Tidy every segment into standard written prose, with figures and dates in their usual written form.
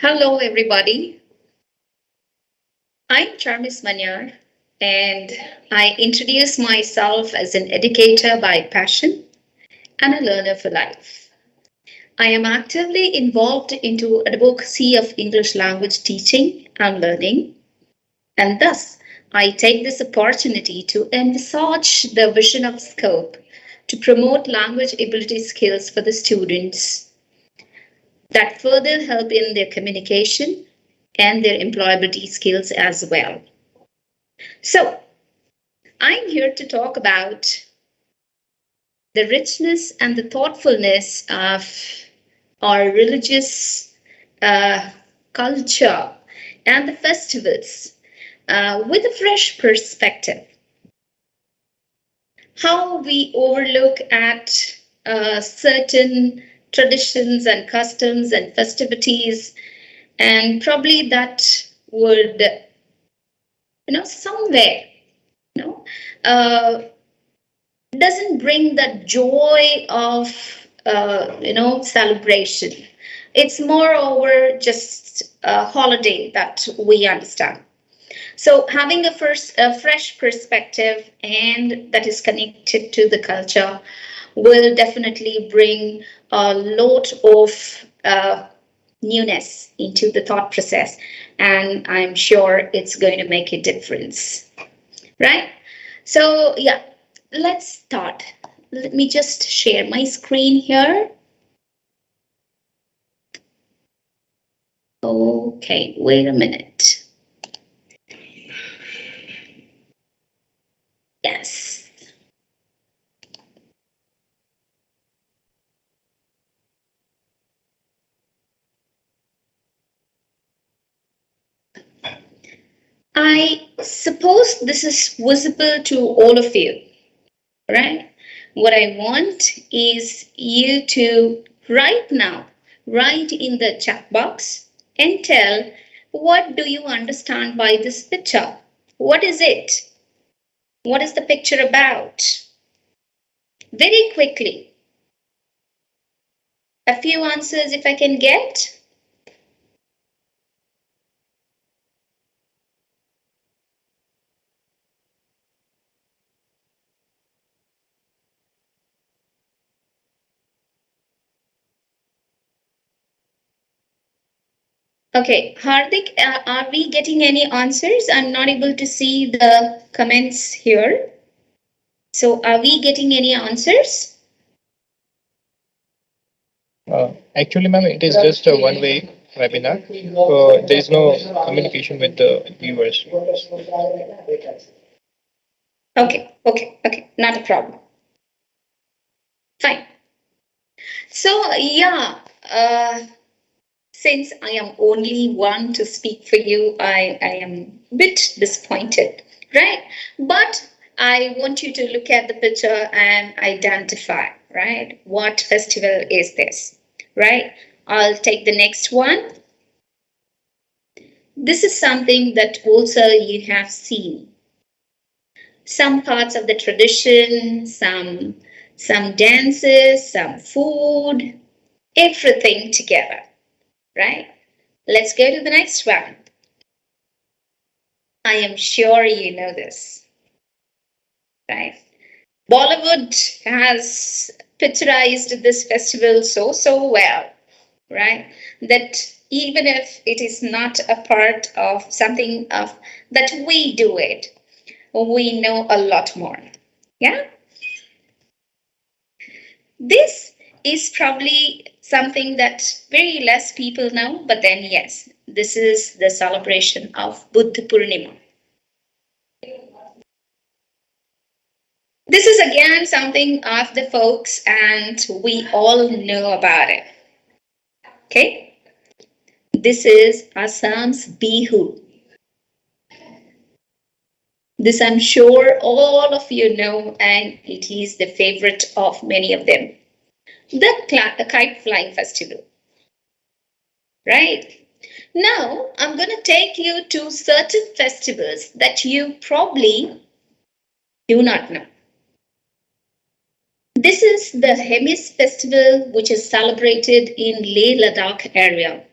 Hello, everybody. I'm Charmis Maniyar, and I introduce myself as an educator by passion and a learner for life. I am actively involved into advocacy of English language teaching and learning, and thus I take this opportunity to envisage the vision of scope to promote language ability skills for the students that further help in their communication and their employability skills as well. So, I'm here to talk about the richness and the thoughtfulness of our religious uh, culture and the festivals with a fresh perspective. How we overlook at certain traditions and customs and festivities, and probably that would, somewhere, you know, uh, doesn't bring the joy of celebration. It's moreover just a holiday that we understand. So having a fresh perspective and that is connected to the culture will definitely bring a lot of newness into the thought process, and I'm sure it's going to make a difference, right? So yeah, let's start. Let me just share my screen here. Okay, wait a minute. Yes. I suppose this is visible to all of you, right? What I want is you to right now write in the chat box and tell what do you understand by this picture? What is it? What is the picture about? Very quickly. A few answers if I can get. Okay, Hardik, are we getting any answers? I'm not able to see the comments here. So are we getting any answers? Actually, ma'am, it is just a one-way webinar. There is no communication with the viewers. Okay, not a problem. Fine. So yeah, since I am only one to speak for you, I am a bit disappointed, right? But I want you to look at the picture and identify, right? What festival is this, right? I'll take the next one. This is something that also you have seen. Some parts of the tradition, some dances, some food, everything together, right? Let's go to the next one. I am sure you know this, right? Bollywood has picturized this festival so well, right? That even if it is not a part of something of that we do it, we know a lot more. Yeah? This is probably something that very less people know, but then yes, this is the celebration of Buddha Purnima. This is again something of the folks, and we all know about it. Okay? This is Assam's Bihu. This I'm sure all of you know, and it is the favorite of many of them. The kite flying festival. Right? Now, I'm going to take you to certain festivals that you probably do not know. This is the Hemis festival, which is celebrated in Leh Ladakh area.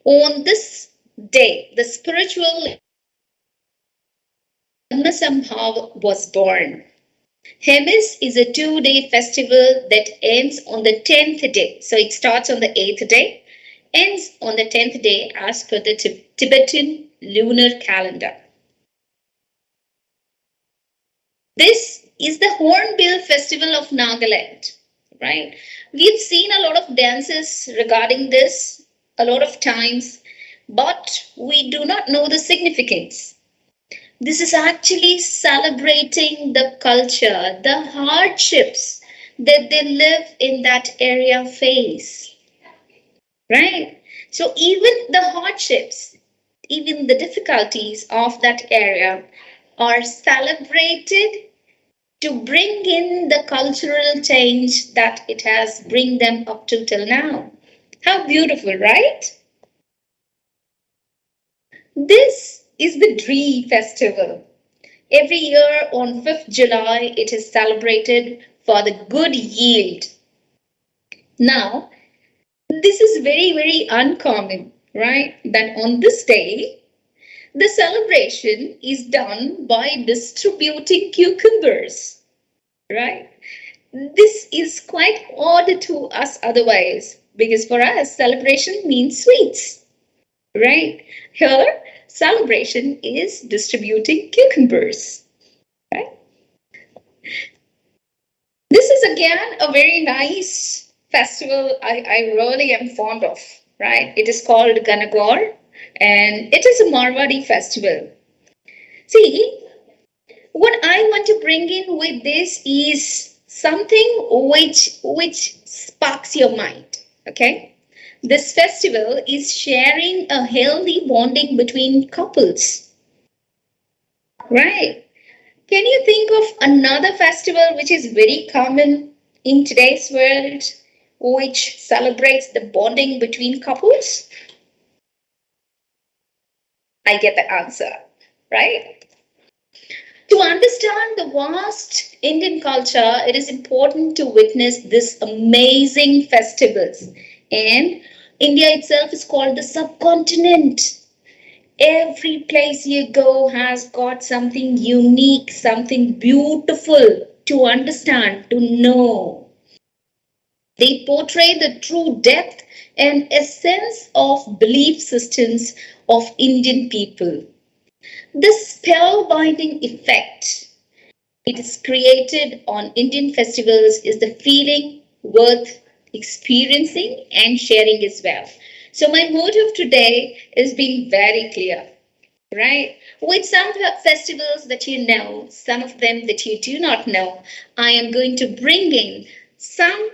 On this day, the spiritual Lammasambhav was born. Hemis is a 2 day festival that ends on the 10th day. So it starts on the 8th day, ends on the 10th day as per the Tibetan lunar calendar. This is the Hornbill Festival of Nagaland, right? We've seen a lot of dances regarding this a lot of times, but we do not know the significance. This is actually celebrating the culture, the hardships that they live in that area face, right? So, even the hardships, even the difficulties of that area are celebrated to bring in the cultural change that it has bring them up to till now. How beautiful, right? This is the Dree festival. Every year on 5th July, it is celebrated for the good yield. Now, this is very, very uncommon, right? That on this day, the celebration is done by distributing cucumbers, right? This is quite odd to us otherwise, because for us, celebration means sweets, right? Here, celebration is distributing cucumbers, right? This is again a very nice festival I really am fond of, right? It is called Ganagor and it is a Marwadi festival. See, what I want to bring in with this is something which sparks your mind, okay? This festival is sharing a healthy bonding between couples, right? Can you think of another festival which is very common in today's world, which celebrates the bonding between couples? I get the answer, right? To understand the vast Indian culture, it is important to witness this amazing festivals. And India itself is called the subcontinent. Every place you go has got something unique, something beautiful to understand, to know. They portray the true depth and essence of belief systems of Indian people. This spellbinding effect it is created on Indian festivals is the feeling worth experiencing and sharing as well. So my motive today is being very clear, right? With some festivals that you know, some of them that you do not know, I am going to bring in some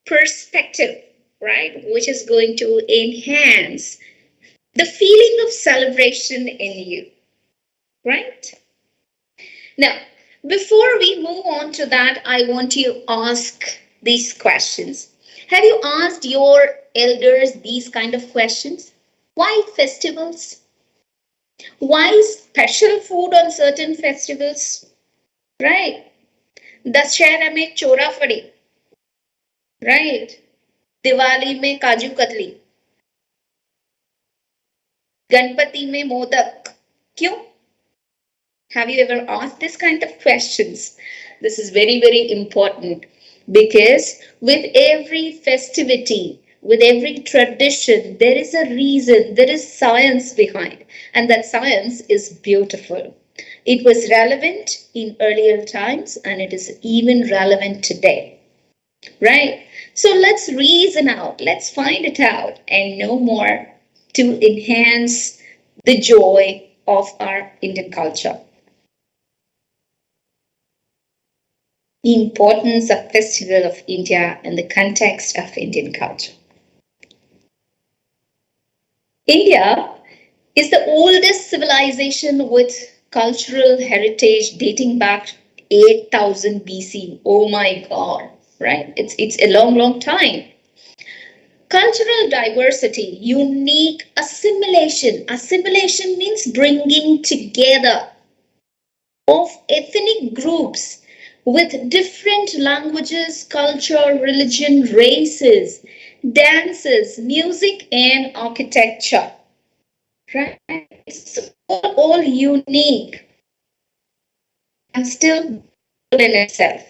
perspective, right, which is going to enhance the feeling of celebration in you, right? Now, before we move on to that, I want to ask these questions. Have you asked your elders these kind of questions? Why festivals? Why special food on certain festivals? Right. Dussehra में चोरा फड़ी, right? Diwali में काजू कतली, गणपति में मोदक. क्यों? Have you ever asked this kind of questions? This is very, very important because with every festivity, with every tradition, there is a reason, there is science behind, and that science is beautiful. It was relevant in earlier times and it is even relevant today, right? So let's reason out, let's find it out and know more to enhance the joy of our Indian culture. Importance of Festival of India in the context of Indian culture. India is the oldest civilization with cultural heritage dating back 8000 BC. Oh my God, right? It's a long, long time. Cultural diversity, unique assimilation. Assimilation means bringing together of ethnic groups with different languages, culture, religion, races, dances, music, and architecture. Right? It's all unique and still beautiful in itself.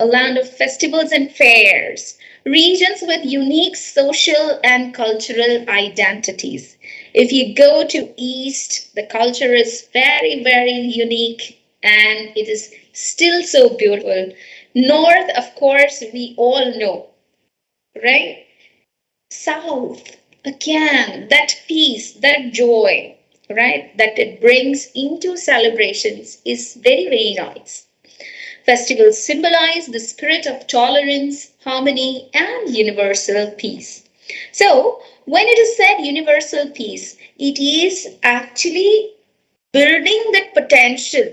A land of festivals and fairs, regions with unique social and cultural identities. If you go to East, the culture is very, very unique and it is still so beautiful. North, of course, we all know, right? South, again, that peace, that joy, right, that it brings into celebrations is very, very nice. Festivals symbolize the spirit of tolerance, harmony, and universal peace. So, when it is said universal peace, it is actually building that potential,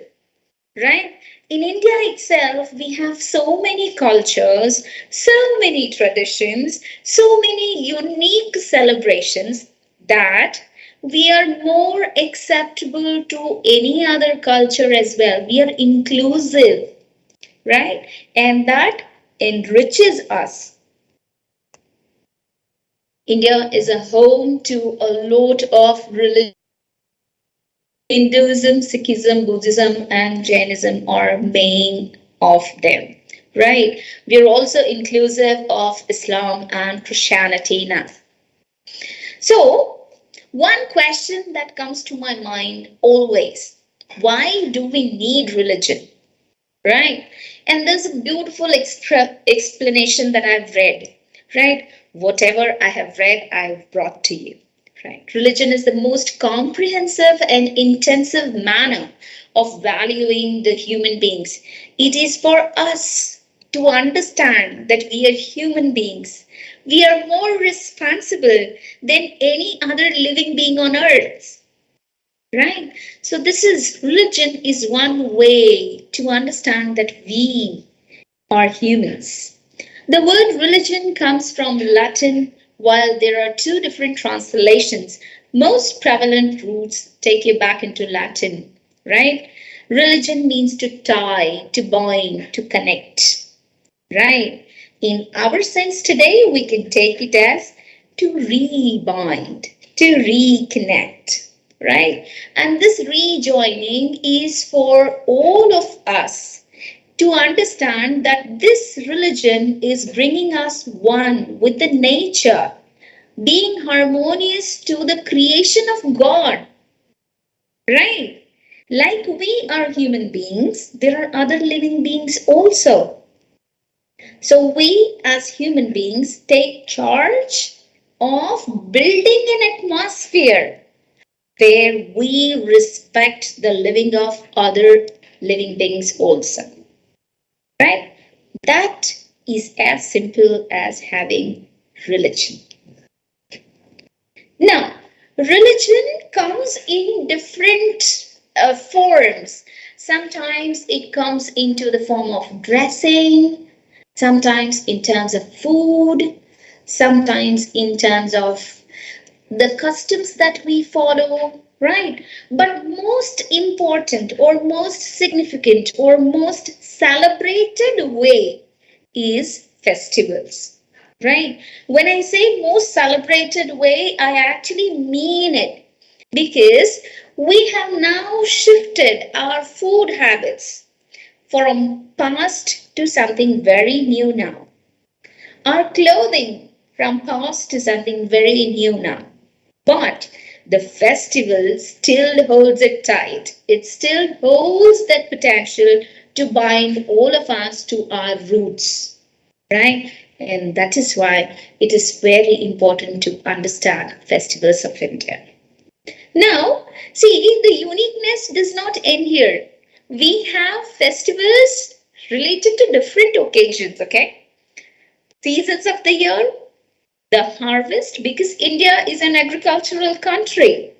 right? In India itself, we have so many cultures, so many traditions, so many unique celebrations that we are more acceptable to any other culture as well. We are inclusive, right? And that enriches us. India is a home to a lot of religions. Hinduism, Sikhism, Buddhism, and Jainism are main of them, right? We are also inclusive of Islam and Christianity now. So, one question that comes to my mind always: why do we need religion? Right? And there's a beautiful explanation that I've read, right? Whatever I have read, I've brought to you, right? Religion is the most comprehensive and intensive manner of valuing the human beings. It is for us to understand that we are human beings. We are more responsible than any other living being on earth, right? So this is religion is one way to understand that we are humans. The word religion comes from Latin, while there are two different translations. Most prevalent roots take you back into Latin, right? Religion means to tie, to bind, to connect, right? In our sense today, we can take it as to rebind, to reconnect, right? And this rejoining is for all of us to understand that this religion is bringing us one with the nature, being harmonious to the creation of God, right? Like we are human beings, there are other living beings also. So we as human beings take charge of building an atmosphere where we respect the living of other living beings also. Right? That is as simple as having religion. Now, religion comes in different forms. Sometimes it comes into the form of dressing, sometimes in terms of food, sometimes in terms of the customs that we follow, right? But most important or most significant or most celebrated way is festivals, right? When I say most celebrated way, I actually mean it because we have now shifted our food habits from past to something very new now. Our clothing from past to something very new now. But the festival still holds it tight. It still holds that potential to bind all of us to our roots, right? And that is why it is very important to understand festivals of India. Now, see, the uniqueness does not end here. We have festivals related to different occasions, okay? Seasons of the year, the harvest, because India is an agricultural country.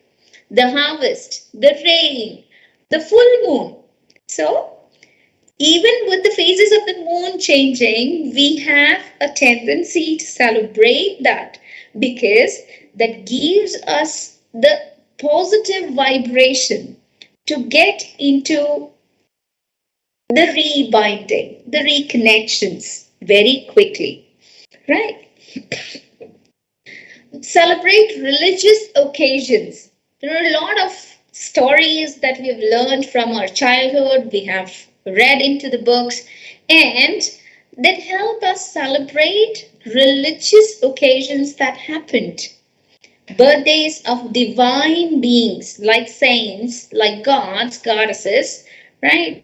The harvest, the rain, the full moon. So, even with the phases of the moon changing, we have a tendency to celebrate that because that gives us the positive vibration to get into the rebinding, the reconnections very quickly, right? Celebrate religious occasions. There are a lot of stories that we have learned from our childhood, we have read into the books, and that help us celebrate religious occasions that happened. Birthdays of divine beings like saints, like gods, goddesses, right?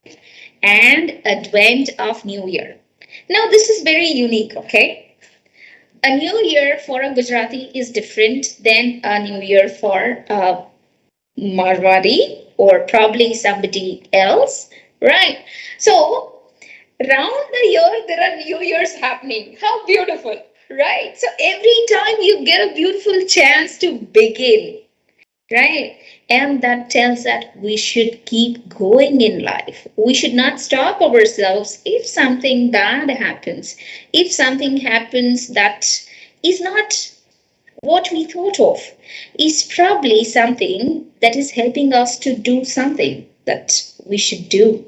And advent of New Year. Now, this is very unique, okay? A new year for a Gujarati is different than a new year for a Marwari or probably somebody else, right? So, round the year, there are new years happening. How beautiful, right? So, every time you get a beautiful chance to begin, right? And that tells that we should keep going in life. We should not stop ourselves if something bad happens. If something happens that is not what we thought of, is probably something that is helping us to do something that we should do,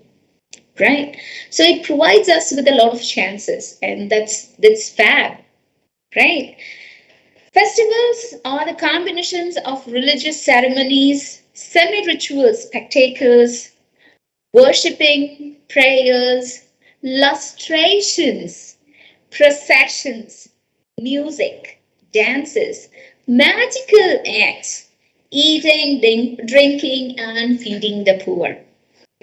right? So it provides us with a lot of chances, and that's fab, right? Festivals are the combinations of religious ceremonies, semi ritual spectacles, worshipping, prayers, lustrations, processions, music, dances, magical acts, eating, drinking, and feeding the poor.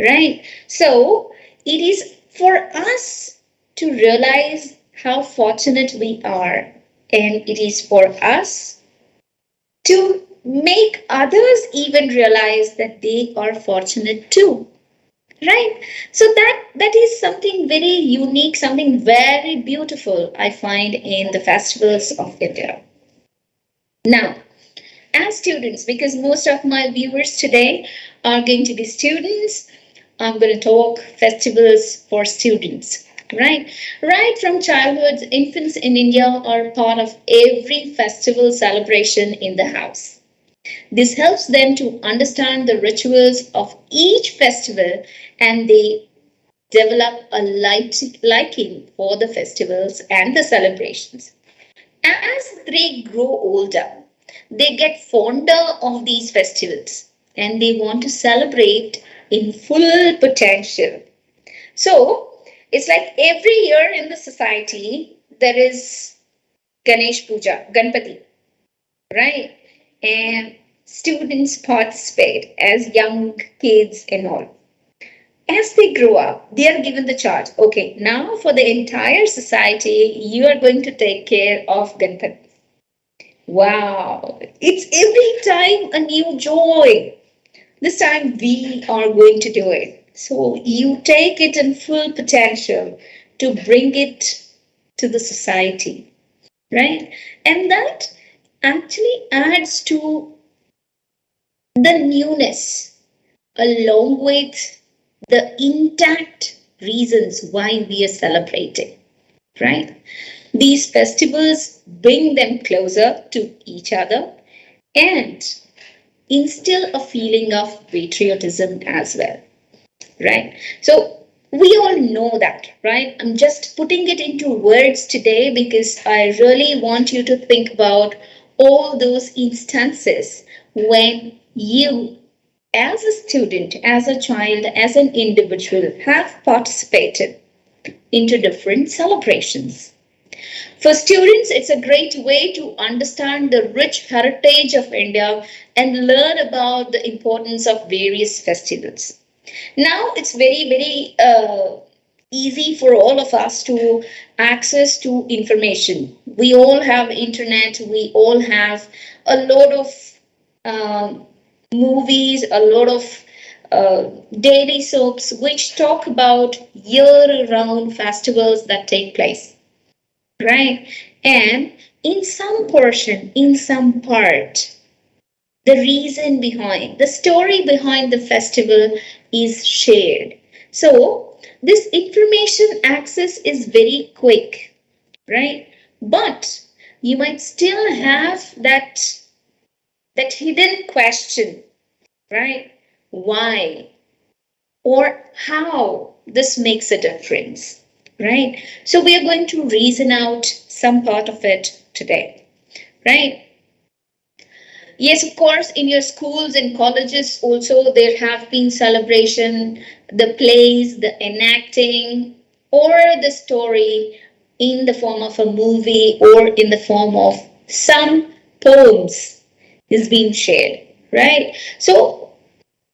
Right? So it is for us to realize how fortunate we are, and it is for us to make others even realize that they are fortunate too. Right? So that is something very unique, something very beautiful I find in the festivals of India. Now, as students, because most of my viewers today are going to be students, I'm going to talk festivals for students. Right? Right from childhood, infants in India are part of every festival celebration in the house. This helps them to understand the rituals of each festival, and they develop a liking for the festivals and the celebrations. As they grow older, they get fonder of these festivals and they want to celebrate in full potential. So it's like every year in the society there is Ganesh Puja, Ganpati, right? And students participate as young kids and all. As they grow up, they are given the charge. Okay, now for the entire society, you are going to take care of Ganpati. Wow, it's every time a new joy. This time we are going to do it. So you take it in full potential to bring it to the society, right? And that actually adds to the newness along with the intact reasons why we are celebrating, right? These festivals bring them closer to each other and instill a feeling of patriotism as well, right? So we all know that, right? I'm just putting it into words today because I really want you to think about all those instances when you, as a student, as a child, as an individual, have participated into different celebrations. For students, it's a great way to understand the rich heritage of India and learn about the importance of various festivals. Now it's very easy for all of us to access to information. We all have internet. We all have a lot of um, movies, a lot of daily soaps which talk about year-round festivals that take place, right? And in some portion, in some part, the reason behind, the story behind the festival is shared. So, this information access is very quick, right? But you might still have that hidden question, right? Why or how this makes a difference, right? So we are going to reason out some part of it today, right? Yes, of course, in your schools and colleges also there have been celebration, the plays, the enacting, or the story in the form of a movie or in the form of some poems is being shared, right? So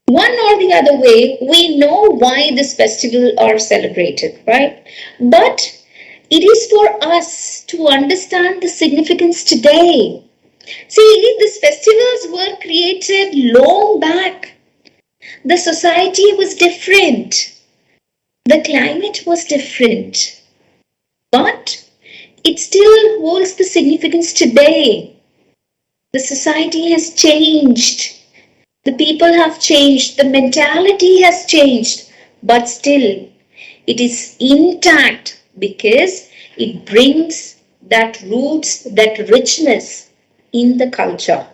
one or the other way, we know why this festival are celebrated, right? But it is for us to understand the significance today. See, these festivals were created long back. The society was different. The climate was different. But it still holds the significance today. The society has changed. The people have changed. The mentality has changed. But still, it is intact because it brings that roots, that richness in the culture.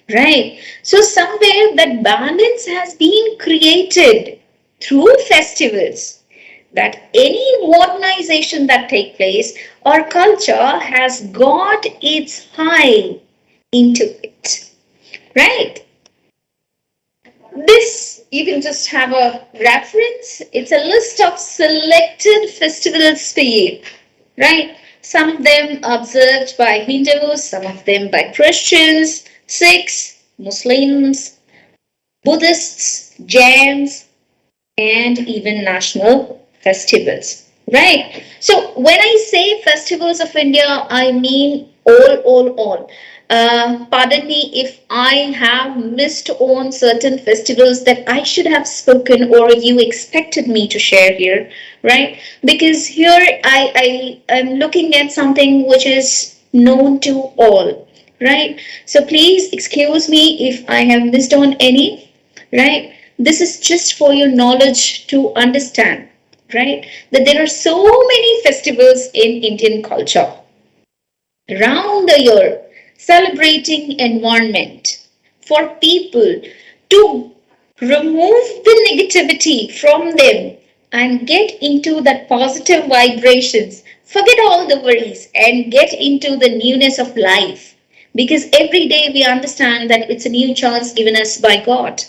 Right. So somewhere that balance has been created through festivals, that any modernization that take place, our culture has got its high into it. Right. This you can just have a reference. It's a list of selected festivals for you. Right. Some of them observed by Hindus, some of them by Christians, Sikhs, Muslims, Buddhists, Jains, and even national festivals. Right? So when I say festivals of India, I mean all. Pardon me if I have missed on certain festivals that I should have spoken or you expected me to share here, right? Because here I am looking at something which is known to all, right? So please excuse me if I have missed on any, right? This is just for your knowledge to understand, right? That there are so many festivals in Indian culture round the year celebrating environment for people to remove the negativity from them and get into that positive vibrations, forget all the worries and get into the newness of life, because every day we understand that it's a new chance given us by God,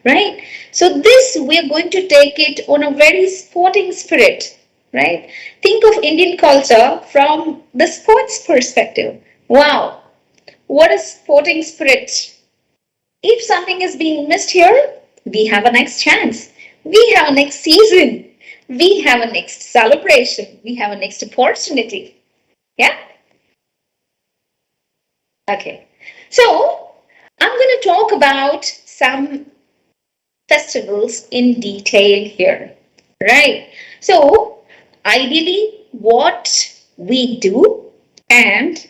right? So this we are going to take it on a very sporting spirit, right? Think of Indian culture from the sports perspective. Wow, what a sporting spirit. If something is being missed here, we have a next chance. We have a next season. We have a next celebration. We have a next opportunity. Yeah? Okay. So, I'm going to talk about some festivals in detail here. Right? So, ideally, what we do and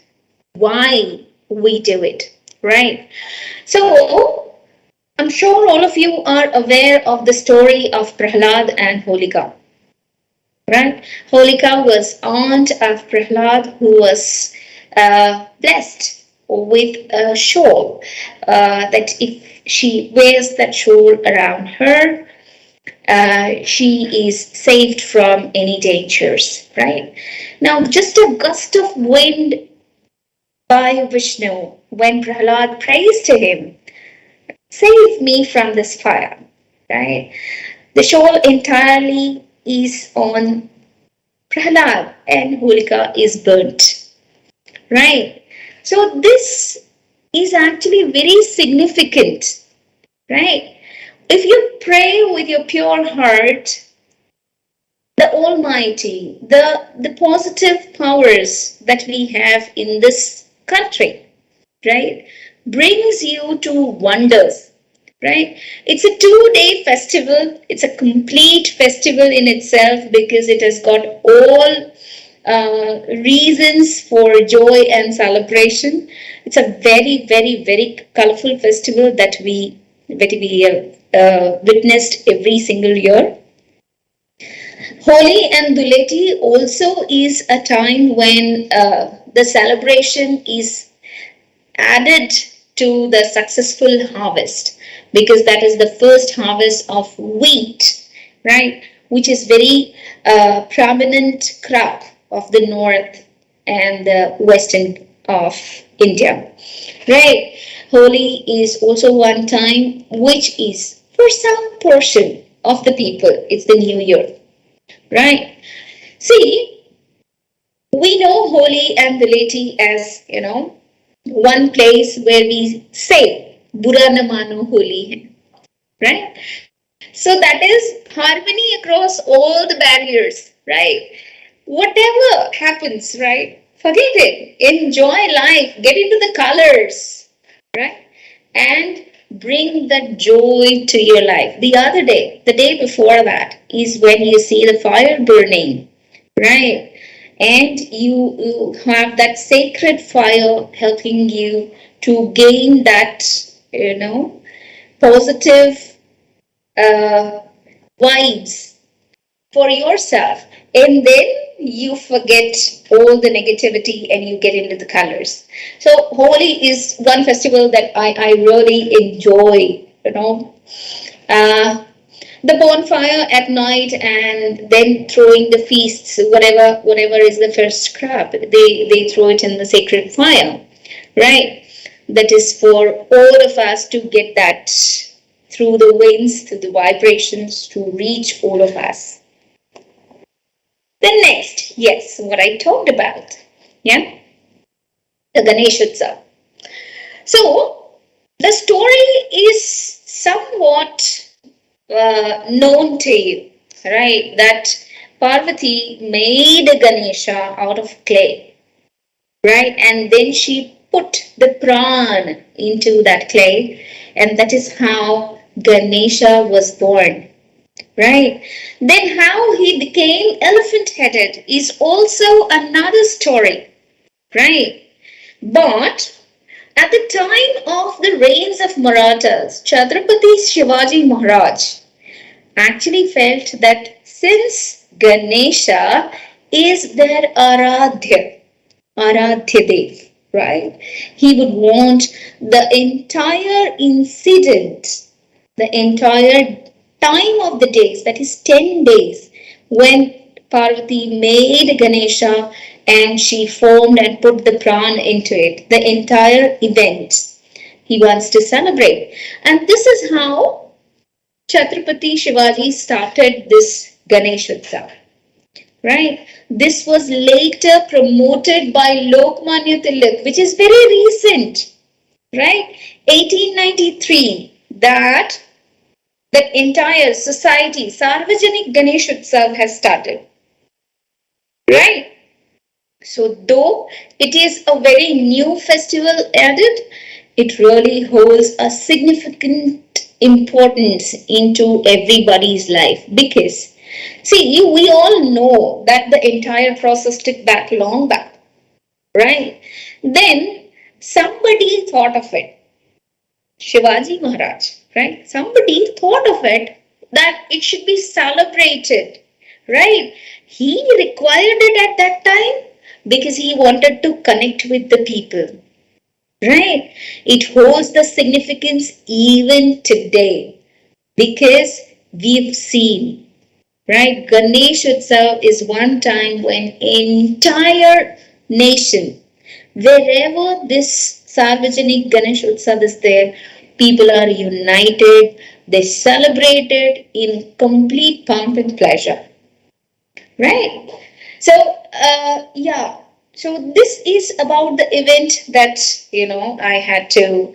why we do it. Right? So, I'm sure all of you are aware of the story of Prahlad and Holika. Right? Holika was aunt of Prahlad who was blessed with a shawl that if she wears that shawl around her, she is saved from any dangers. Right? Now, just a gust of wind by Vishnu when Prahlad prays to him, save me from this fire, right? The shawl entirely is on Prahlad and Holika is burnt, right? So this is actually very significant, right? If you pray with your pure heart, the Almighty, the positive powers that we have in this country, right, brings you to wonders, right? It's a 2 day festival. It's a complete festival in itself because it has got all reasons for joy and celebration. It's a very colorful festival that we witnessed every single year. Holi and Duleti also is a time when the celebration is added to the successful harvest, because that is the first harvest of wheat, right, which is very prominent crop of the north and the western of India. Right? Holi is also one time which is for some portion of the people, it's the new year. Right? See, we know Holi and Dileti as, one place where we say, Bura na mano Holi hai. Right? So that is harmony across all the barriers, right? Whatever happens, right? Forget it. Enjoy life. Get into the colors, right? And bring that joy to your life. The other day, the day before that, is when you see the fire burning, right? And you have that sacred fire helping you to gain that, positive uh, vibes for yourself, and then you forget all the negativity and you get into the colors. So Holi is one festival that I really enjoy, uh, the bonfire at night and then throwing the feasts, whatever is the first crab, they throw it in the sacred fire, right? That is for all of us to get that through the winds, through the vibrations, to reach all of us. Then next, yes, what I talked about, yeah, the Ganesh Utsav. So the story is somewhat known to you, right? That Parvati made a Ganesha out of clay, right? And then she put the pran into that clay, and that is how Ganesha was born, right? Then how he became elephant headed is also another story, right? But at the time of the reigns of Marathas, Chhatrapati Shivaji Maharaj actually felt that since Ganesha is their Aradhya Dev, right? He would want the entire incident, the entire time of the days, that is 10 days, when Parvati made Ganesha and she formed and put the pran into it, the entire event he wants to celebrate. And this is how Chhatrapati Shivaji started this Ganesh Utsav, right? This was later promoted by Lokmanya Tilak, which is very recent, right? 1893, that entire society, Sarvajanik Ganesh Utsav has started, right? So though it is a very new festival added, it really holds a significant importance into everybody's life because see, we all know that the entire process took back long back, right? Then somebody thought of it, Shivaji Maharaj, right? Somebody thought of it that it should be celebrated, right? He required it at that time because he wanted to connect with the people, right? It holds the significance even today because we've seen, right? Ganesh Utsav is one time when entire nation, wherever this Sarvajanik Ganesh Utsav is there, people are united, they celebrate it in complete pomp and pleasure, right? So, yeah. So this is about the event that I had to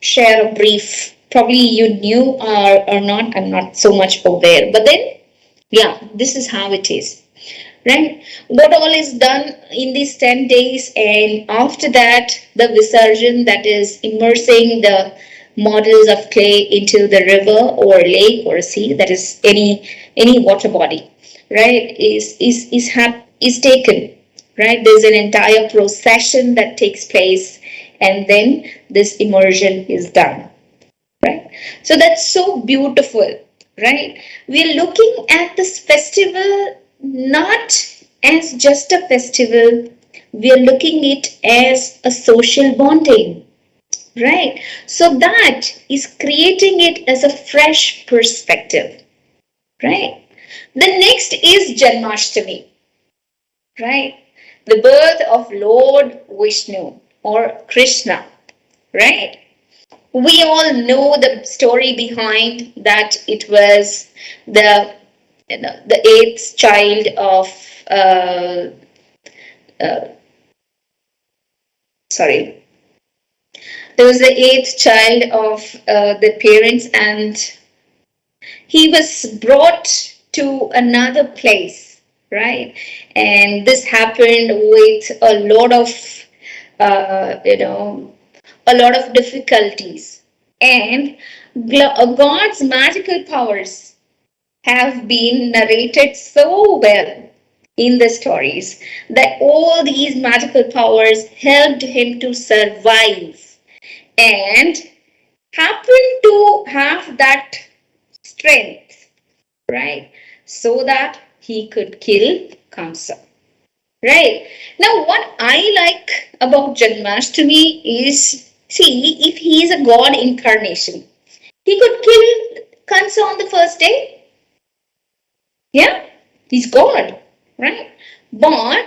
share a brief. Probably you knew or not. I'm not so much aware, but then yeah, this is how it is, right? What all is done in these 10 days, and after that, the Visarjan, that is immersing the models of clay into the river or lake or sea, that is any water body, right? Is taken, right? There's an entire procession that takes place, and then this immersion is done, right? So that's so beautiful, right? We're looking at this festival not as just a festival, we are looking it as a social bonding, right? So that is creating it as a fresh perspective, right? The next is Janmashtami, right? the birth of Lord Vishnu or Krishna, right? We all know the story behind that. It was the the eighth child of uh, uh, sorry, there was the eighth child of the parents, and he was brought to another place, right? And this happened with a lot of uh, you know a lot of difficulties. And God's magical powers have been narrated so well in the stories that all these magical powers helped him to survive and happen to have that strength, right? So that he could kill Kamsa. Right. Now, what I like about Janmashtami is, see, if he is a god incarnation, he could kill Kansa on the first day. Yeah, he's God, right? But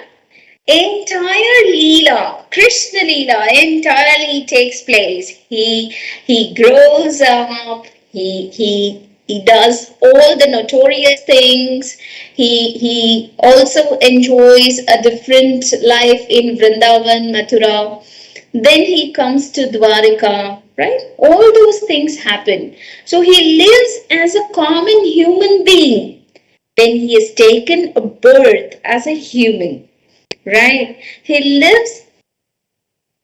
entire Leela, Krishna Leela, entirely takes place. He grows up. He does all the notorious things. He also enjoys a different life in Vrindavan, Mathura. Then he comes to Dwarika, right? All those things happen. So he lives as a common human being. Then he has taken a birth as a human, right? He lives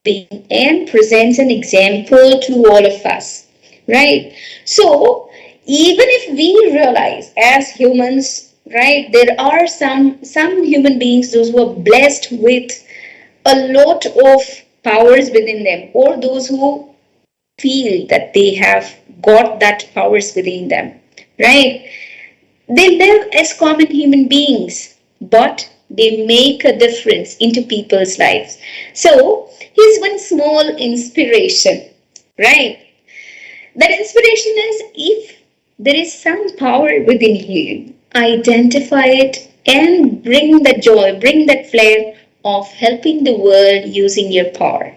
being and presents an example to all of us, right? So even if we realize as humans, right, there are some human beings, those who are blessed with a lot of powers within them, or those who feel that they have got that powers within them, right? They live as common human beings, but they make a difference into people's lives. So, here's one small inspiration, right? That inspiration is, if there is some power within you, identify it and bring that joy, bring that flair of helping the world using your power,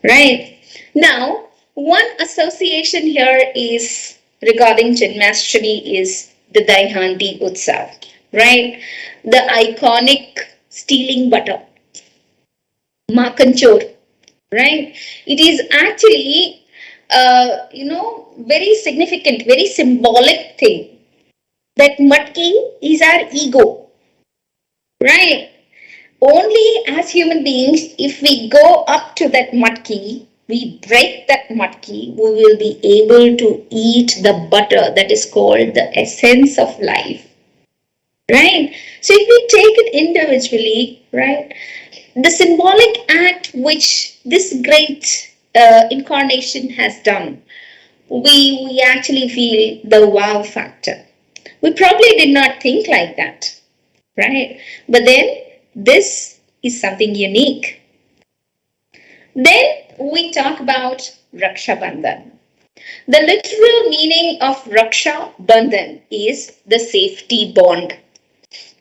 right? Now, one association here is regarding Janmashtami is the Daihandi Utsav, right? The iconic stealing butter, Makanchor, right? It is actually, very significant, very symbolic thing. That matki is our ego, right? Only as human beings, if we go up to that matki, we break that matki, we will be able to eat the butter that is called the essence of life, right? So if we take it individually, right, the symbolic act which this great incarnation has done, we actually feel the wow factor. We probably did not think like that, right? But then this is something unique. Then we talk about Rakshabandhan. The literal meaning of Raksha Bandhan is the safety bond,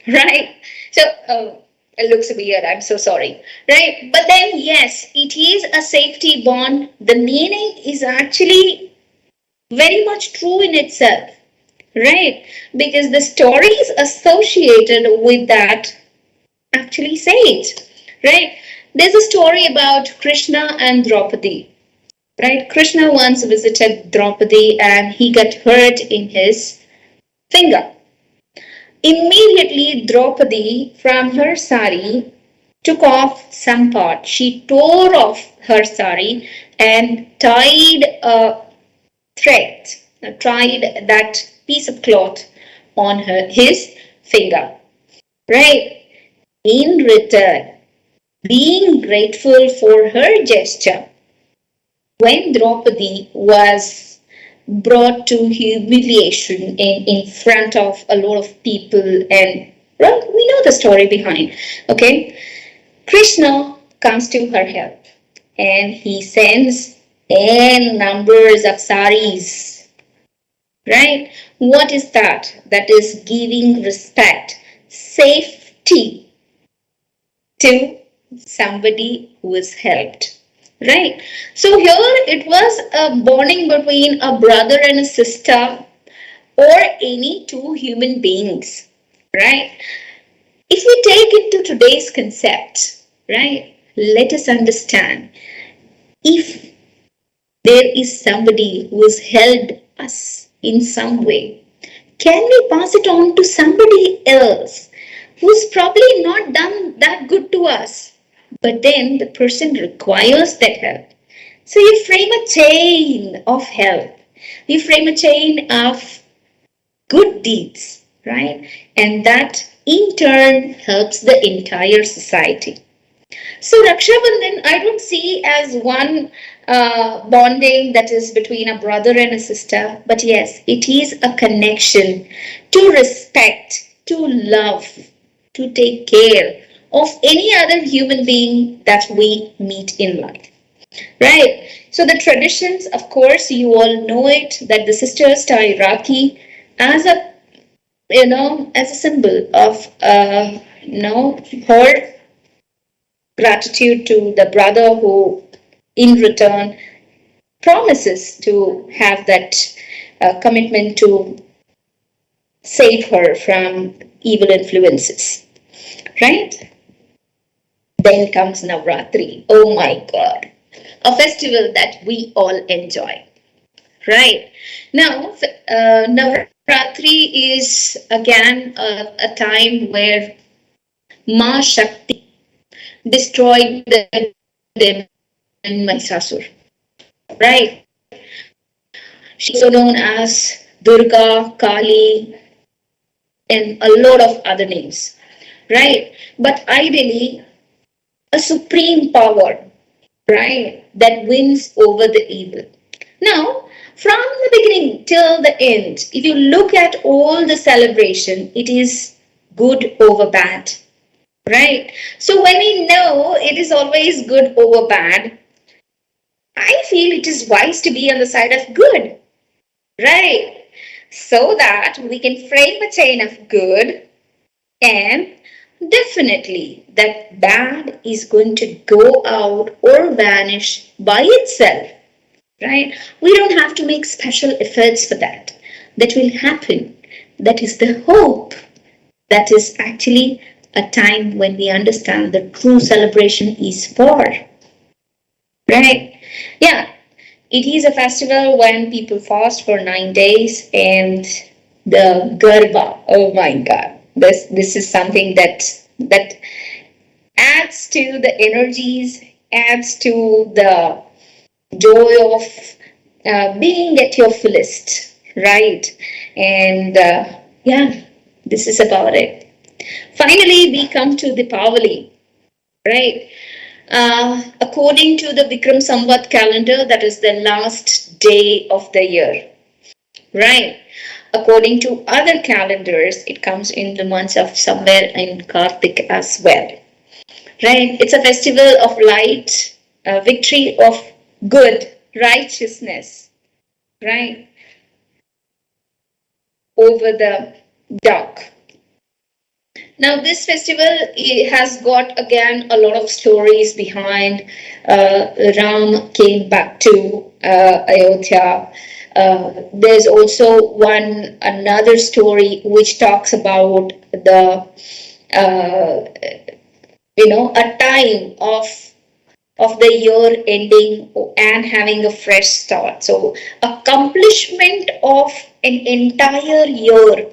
right? So, it looks weird, I'm so sorry, right? But then, yes, it is a safety bond. The meaning is actually very much true in itself, right? Because the stories associated with that actually say it, right? There's a story about Krishna and Draupadi, right? Krishna once visited Draupadi and he got hurt in his finger. Immediately, Draupadi, from her sari, took off some part. She tore off her sari and tied a thread, tied that piece of cloth on his finger, right? In return, being grateful for her gesture, when Draupadi was brought to humiliation in front of a lot of people, and well, we know the story behind, okay? Krishna comes to her help and he sends n numbers of saris, right? What is that? That is giving respect, safety, to somebody who is helped. Right? So here it was a bonding between a brother and a sister or any two human beings. Right? If we take it to today's concept, right, let us understand if there is somebody who has helped us in some way, can we pass it on to somebody else who's probably not done that good to us? But then the person requires that help. So you frame a chain of help. You frame a chain of good deeds, right? And that in turn helps the entire society. So Rakshabandhan, I don't see as one bonding that is between a brother and a sister, but yes, it is a connection to respect, to love, to take care of any other human being that we meet in life. Right. So the traditions, of course, you all know it that the sisters tie Rakhi as a as a symbol of her gratitude to the brother who, in return, promises to have that commitment to save her from evil influences. Right? Then comes Navratri. Oh my God. A festival that we all enjoy. Right. Now, Navratri is again a time where Ma Shakti destroyed the demon Mahishasur. Right. She is also known as Durga, Kali, and a lot of other names. Right. But ideally, a supreme power, right, that wins over the evil. Now, from the beginning till the end, if you look at all the celebration, it is good over bad, right? So when we know it is always good over bad, I feel it is wise to be on the side of good, right? So that we can frame a chain of good and definitely that bad is going to go out or vanish by itself, right? We don't have to make special efforts for that. That will happen. That is the hope. That is actually a time when we understand the true celebration is for, right? Yeah, it is a festival when people fast for 9 days and the garba. Oh my God, this is something that adds to the energies, adds to the joy of being at your fullest, right? And yeah, this is about it. Finally, we come to the Pavali, right? According to the Vikram Samvat calendar, that is the last day of the year, right? According to other calendars, it comes in the months of somewhere in Kartik as well, right? It's a festival of light, victory of good, righteousness, right, over the dark. Now, this festival has got again a lot of stories behind. Ram came back to Ayodhya. There's also another story which talks about the a time of the year ending and having a fresh start. So, accomplishment of an entire year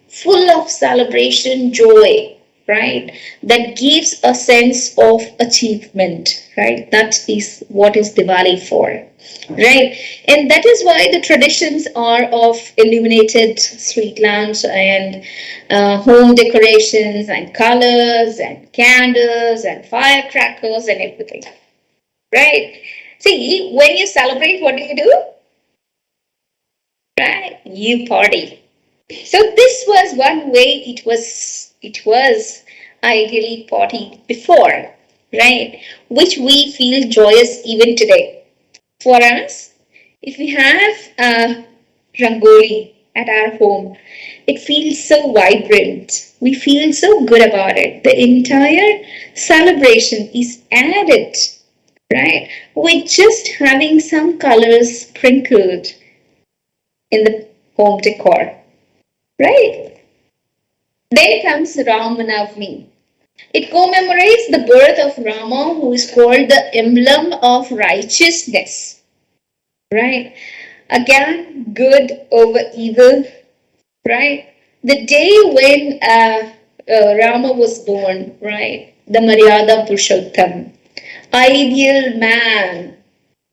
full of celebration, joy, right? That gives a sense of achievement, right? That is what is Diwali for, right? And that is why the traditions are of illuminated street lamps and home decorations and colors and candles and firecrackers and everything, right? See, when you celebrate, what do? Right? You party. So this was one way it was ideally potty before, right? Which we feel joyous even today. For us, if we have a rangoli at our home, it feels so vibrant, We feel so good about it. The entire celebration is added, right? With just having some colors sprinkled in the home decor, right? Then comes Ramanavami. It commemorates the birth of Rama, who is called the emblem of righteousness, right? Again, good over evil, right? The day when Rama was born, right? The Maryada Purushottam, ideal man,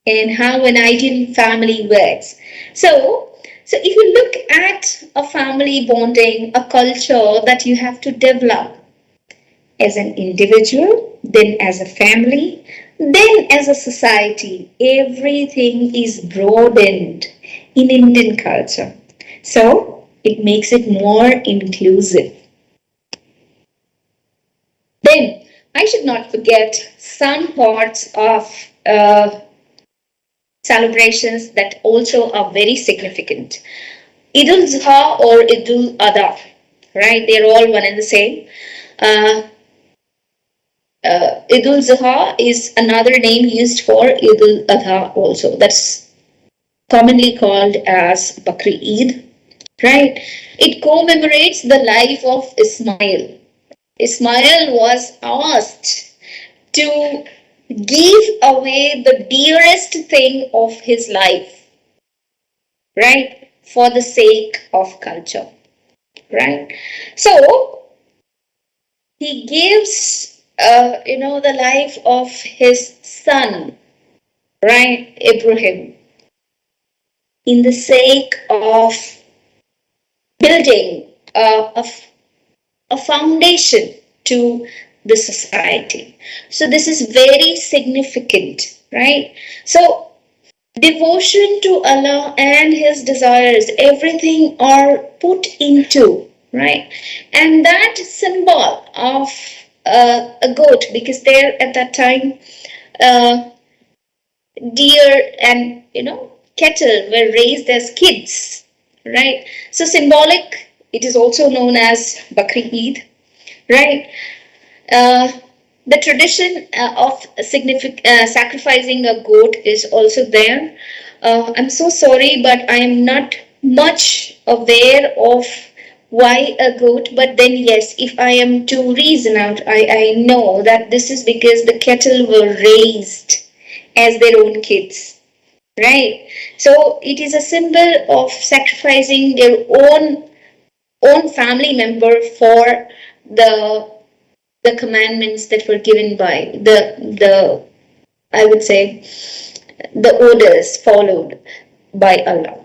and how an ideal family works. So if you look at a family bonding, a culture that you have to develop as an individual, then as a family, then as a society, everything is broadened in Indian culture. So it makes it more inclusive. Then I should not forget some parts of uh, celebrations that also are very significant. Idul Zuha or Idul Adha, right? They're all one and the same. Uh, Idul Zuha is another name used for Idul Adha also. That's commonly called as Bakri Eid, right? It commemorates the life of Ismail. Ismail was asked to give away the dearest thing of his life, right? For the sake of culture, right? So he gives, the life of his son, right? Ibrahim, in the sake of building a foundation to the society. So this is very significant, right? So devotion to Allah and His desires, everything are put into, right? And that symbol of a goat, because there at that time, uh, deer and cattle were raised as kids, right? So symbolic. It is also known as Bakri Eid, right? Uh, the tradition of sacrificing a goat is also there. I'm so sorry, but I am not much aware of why a goat. But then, yes, if I am to reason out, I know that this is because the cattle were raised as their own kids, right? So it is a symbol of sacrificing their own family member for the the commandments that were given by the I would say the orders followed by Allah,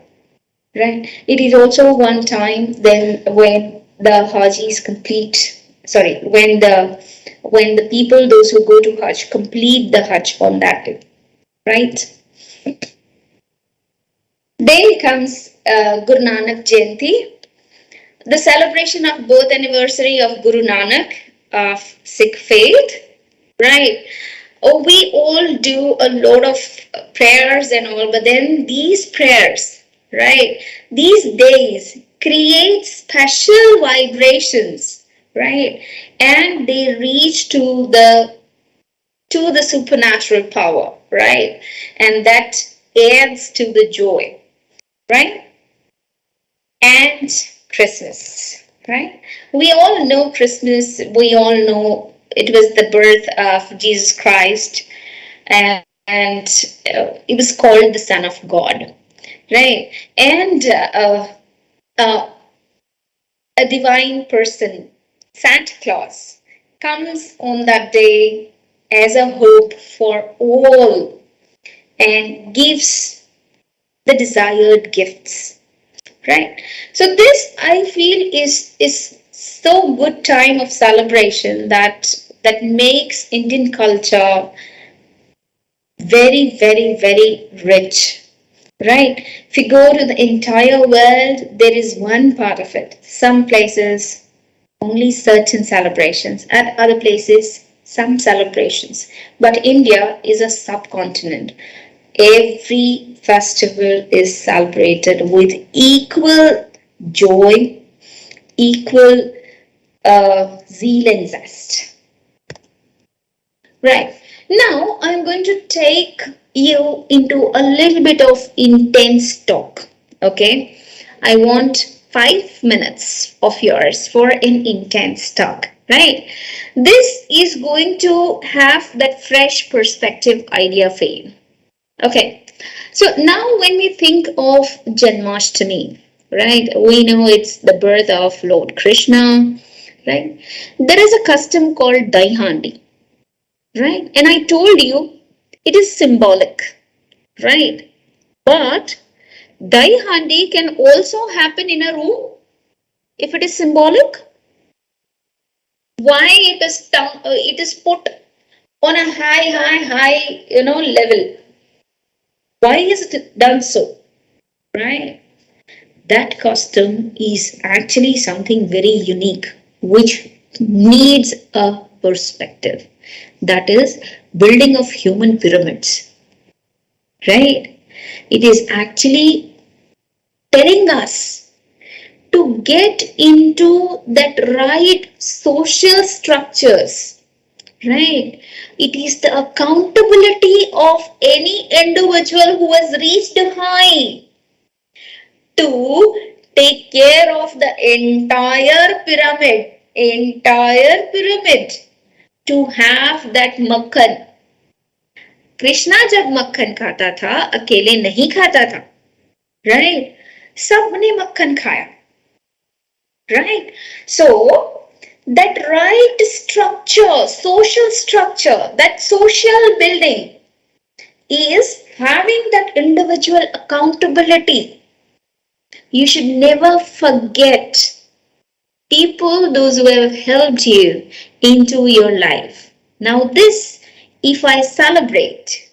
right? It is also one time then when the Hajis complete, sorry, when the people, those who go to Hajj, complete the Hajj on that day, right? Then comes Guru Nanak Jayanti, the celebration of birth anniversary of Guru Nanak of Sikh faith, right? Oh, we all do a lot of prayers and all, but then these prayers, right? These days create special vibrations, right? And they reach to the supernatural power, right? And that adds to the joy, right? And Christmas, right? We all know Christmas. We all know it was the birth of Jesus Christ, and it was called the Son of God, right? And uh, a divine person, Santa Claus, comes on that day as a hope for all and gives the desired gifts, right? So this I feel is so good time of celebration that makes Indian culture very, very, very rich, right? If you go to the entire world, there is one part of it. Some places only certain celebrations, at other places some celebrations. But India is a subcontinent. Every festival is celebrated with equal joy, equal zeal and zest. Right. Now I'm going to take you into a little bit of intense talk. Okay. I want 5 minutes of yours for an intense talk. Right. This is going to have that fresh perspective idea for you. Okay. So now when we think of Janmashtami, right, we know it's the birth of Lord Krishna, right? There is a custom called Daihandi, right? And I told you it is symbolic, right? But Daihandi can also happen in a room if it is symbolic. Why it is put on a high, level? Why is it done so, right? That custom is actually something very unique, which needs a perspective. That is building of human pyramids, right? It is actually telling us to get into that right social structures, right? It is the accountability of any individual who has reached high to take care of the entire pyramid to have that makhan. Krishna जब मक्खन खाता था अकेले नहीं खाता था, right? सबने मक्खन खाया, right? So that right structure, social structure, that social building is having that individual accountability. You should never forget people, those who have helped you into your life. Now this, if I celebrate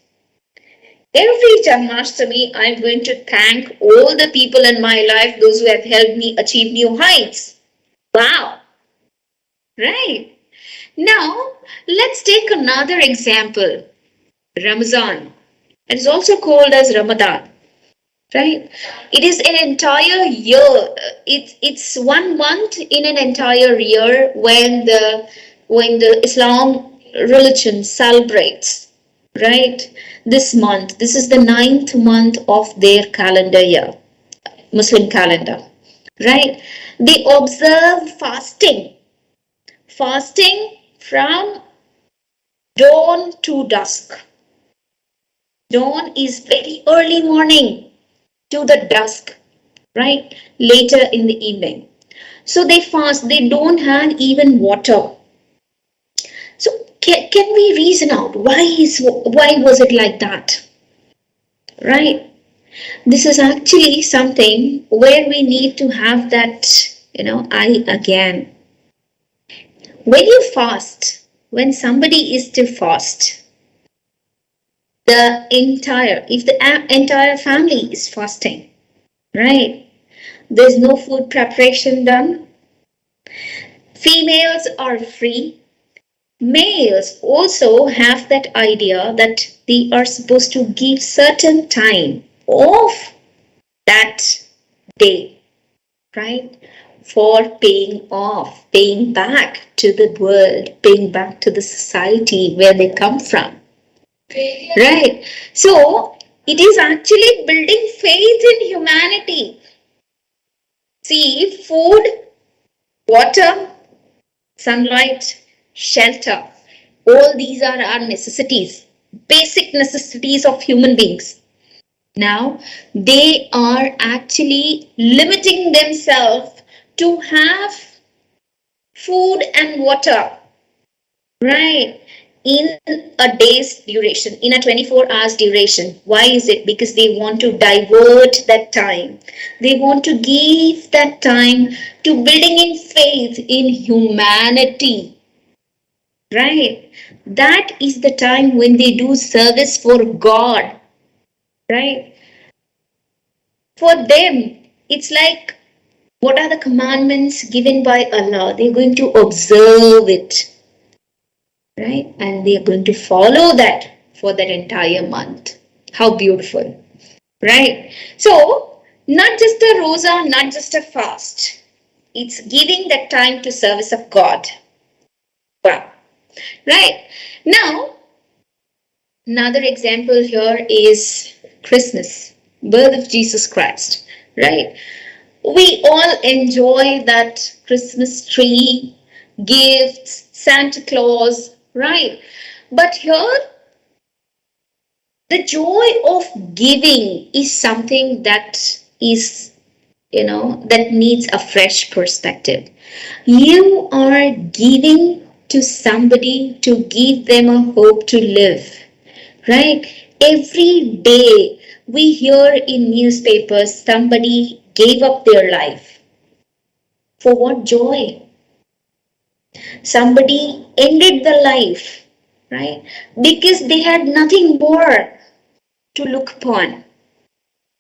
every Janmashtami, I'm going to thank all the people in my life, those who have helped me achieve new heights. Wow. Right. Now, let's take another example. Ramazan. It is also called as Ramadan. Right? It is an entire year. It's 1 month in an entire year when the Islam religion celebrates. Right? This month. This is the 9th month of their calendar year, Muslim calendar. Right? They observe fasting from dawn to dusk. Dawn is very early morning to the dusk, right? Later in the evening. So they fast, they don't have even water. So can we reason out why was it like that? Right? This is actually something where we need to have that, eye again. When you fast, when somebody is to fast, if the entire family is fasting, right? There's no food preparation done. Females are free. Males also have that idea that they are supposed to give certain time of that day, right? For paying back to the world, paying back to the society where they come from. Right. So it is actually building faith in humanity. See, food, water, sunlight, shelter, all these are our necessities, basic necessities of human beings. Now, they are actually limiting themselves to have food and water, right, in a day's duration, in a 24 hours duration. Why is it? Because they want to divert that time. They want to give that time to building in faith in humanity, right? That is the time when they do service for God, right? For them, it's like, what are the commandments given by Allah? They're going to observe it, right? And they are going to follow that for that entire month. How beautiful, right? So, not just a rosa, not just a fast, It's giving that time to service of God. Wow. Right. Now, another example here is Christmas, birth of Jesus Christ. Right. We all enjoy that Christmas tree, gifts, Santa Claus, right? But here, the joy of giving is something that is, that needs a fresh perspective. You are giving to somebody to give them a hope to live, right? Every day we hear in newspapers somebody gave up their life. For what joy? Somebody ended the life, right? Because they had nothing more to look upon,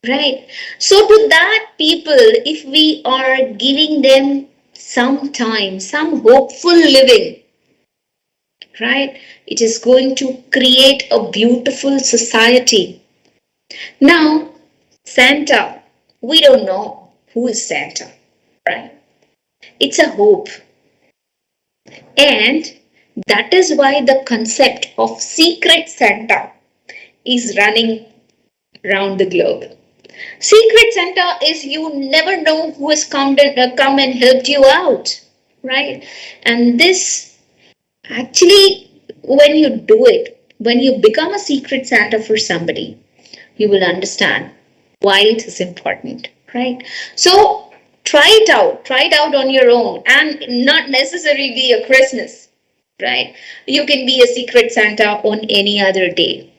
right? So, to that people, if we are giving them some time, some hopeful living, right, it is going to create a beautiful society. Now, Santa, we don't know who is Santa, right? It's a hope. And that is why the concept of secret Santa is running around the globe. Secret Santa is you never know who has come and helped you out, right? And this actually, when you do it, when you become a secret Santa for somebody, you will understand why it is important, right? So try it out on your own, and not necessarily be a Christmas, right? You can be a secret Santa on any other day,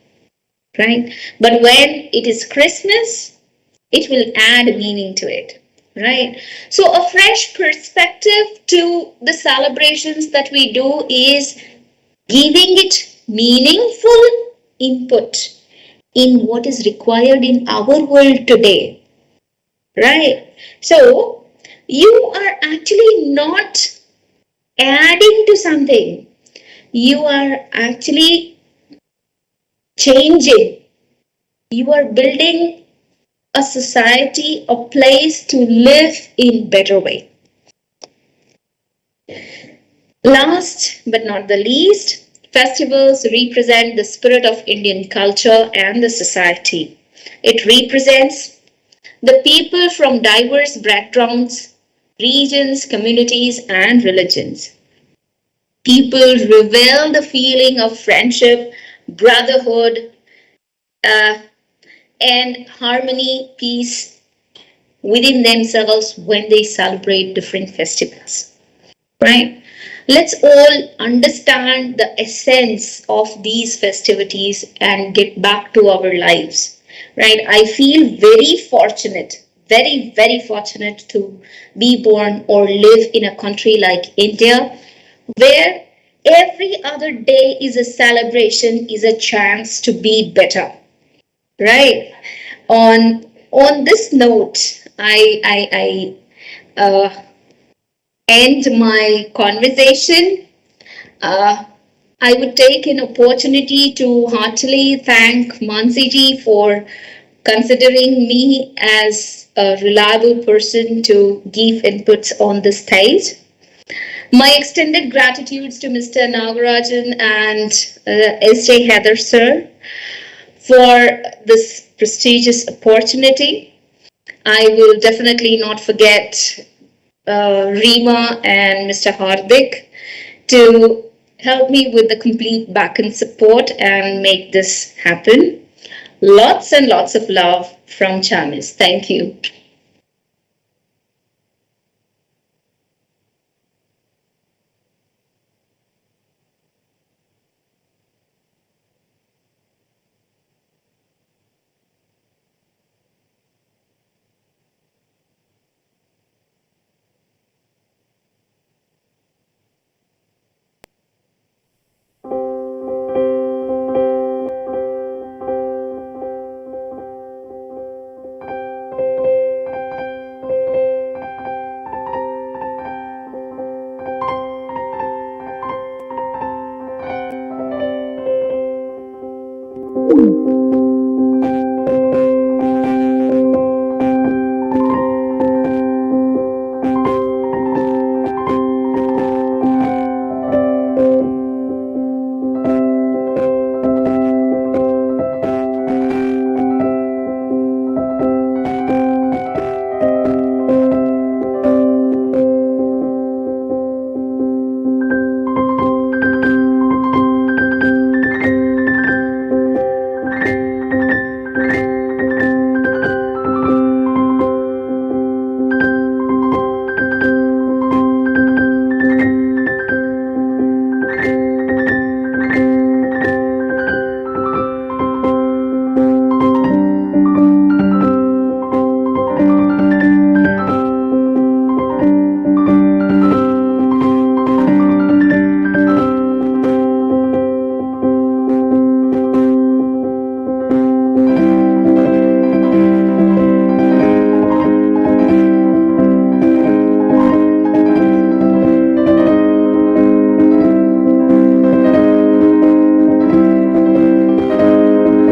right? But when it is Christmas, it will add meaning to it, right? So a fresh perspective to the celebrations that we do is giving it meaningful input in what is required in our world today, right? So you are actually not adding to something, you are actually changing, you are building a society, a place to live in better way. Last but not the least, festivals represent the spirit of Indian culture and the society. It represents the people from diverse backgrounds, regions, communities, and religions. People reveal the feeling of friendship, brotherhood, uh, and harmony, peace within themselves when they celebrate different festivals. Right? Let's all understand the essence of these festivities and get back to our lives. Right? I feel very fortunate, very, very fortunate to be born or live in a country like India, where every other day is a celebration, is a chance to be better. Right? On this note, I end my conversation. Uh, I would take an opportunity to heartily thank Mansiji for considering me as a reliable person to give inputs on the stage. My extended gratitudes to Mr. Nagarajan and S.J. Heather, sir, for this prestigious opportunity. I will definitely not forget Rima and Mr. Hardik to help me with the complete back end support and make this happen. Lots and lots of love from Charmis. Thank you.